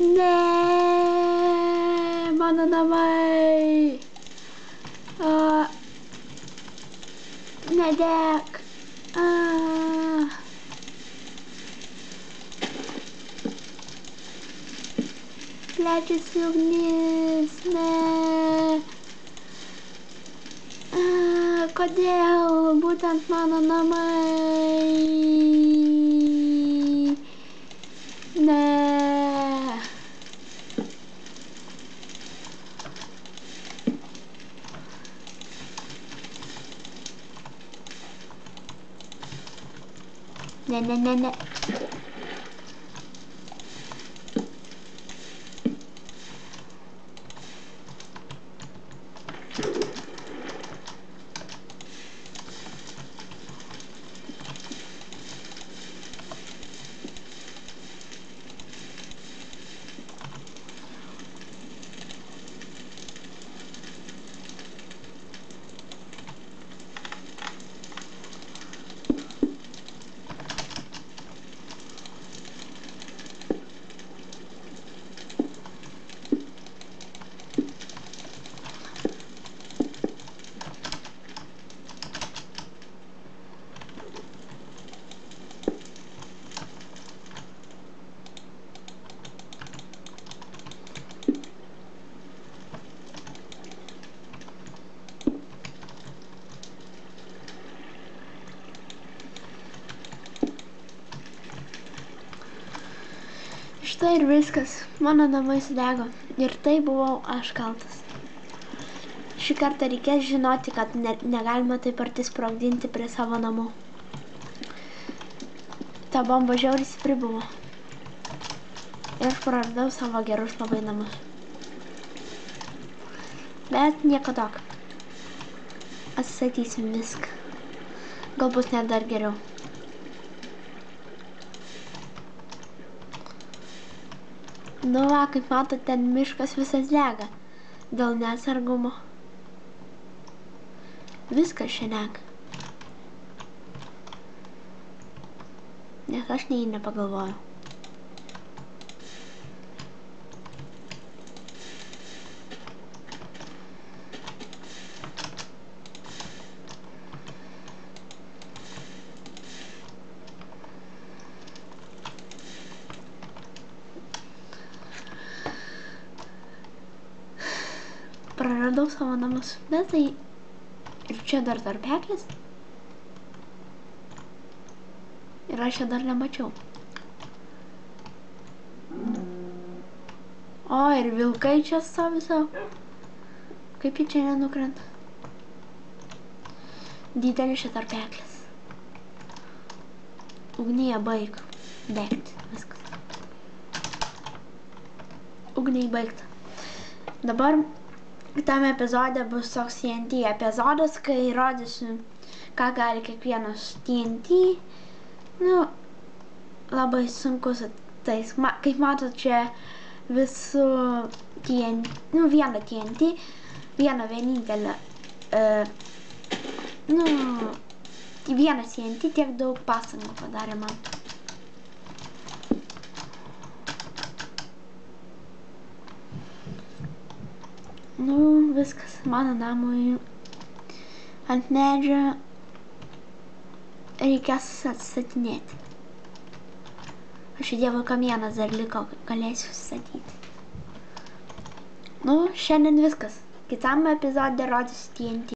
Ne, mano namai. Nedek. Plečiasi ugnis. Ne. Kodėl būtent mano namai? Ne. Ne. Štai ir viskas. Mano namai sudego. Ir tai buvau aš kaltas. Šį kartą reikės žinoti, kad negalima taip arti sprogdinti prie savo namų. Ta bomba žiauriai stipri buvo. Ir aš praradau savo gerus labai namus. Bet nieko tokio. Atsisakysim viską. Gal bus net dar geriau. Nu va, kaip matot, ten miškas visas dega. Dėl neatsargumo. Viskas šiandien. Nes aš nei nepagalvojau. Praradau savo namus, bet tai ir čia dar tarpeklis. Ir aš čia dar nemačiau. O, ir vilkai čia stovi savo. Kaip jie čia nenukrenta? Didelis čia tarpeklis. Ugnyje baig degti. Viskas. Ugniai baigta. Dabar kitame epizode bus toks TNT epizodas, kai rodysiu, ką gali kiekvienas TNT. Nu, labai sunku su tais. Kaip matot, čia visų TNT, nu, vieną TNT, vieną vienintelę, vienas TNT tiek daug pastangų padarė man. Nu, viskas, mano namui ant medžio reikės atstatinėti. Aš į Dievo kamienas dar liko, galėsiu statyti. Nu, šiandien viskas. Kitam epizode rodysiu TNT.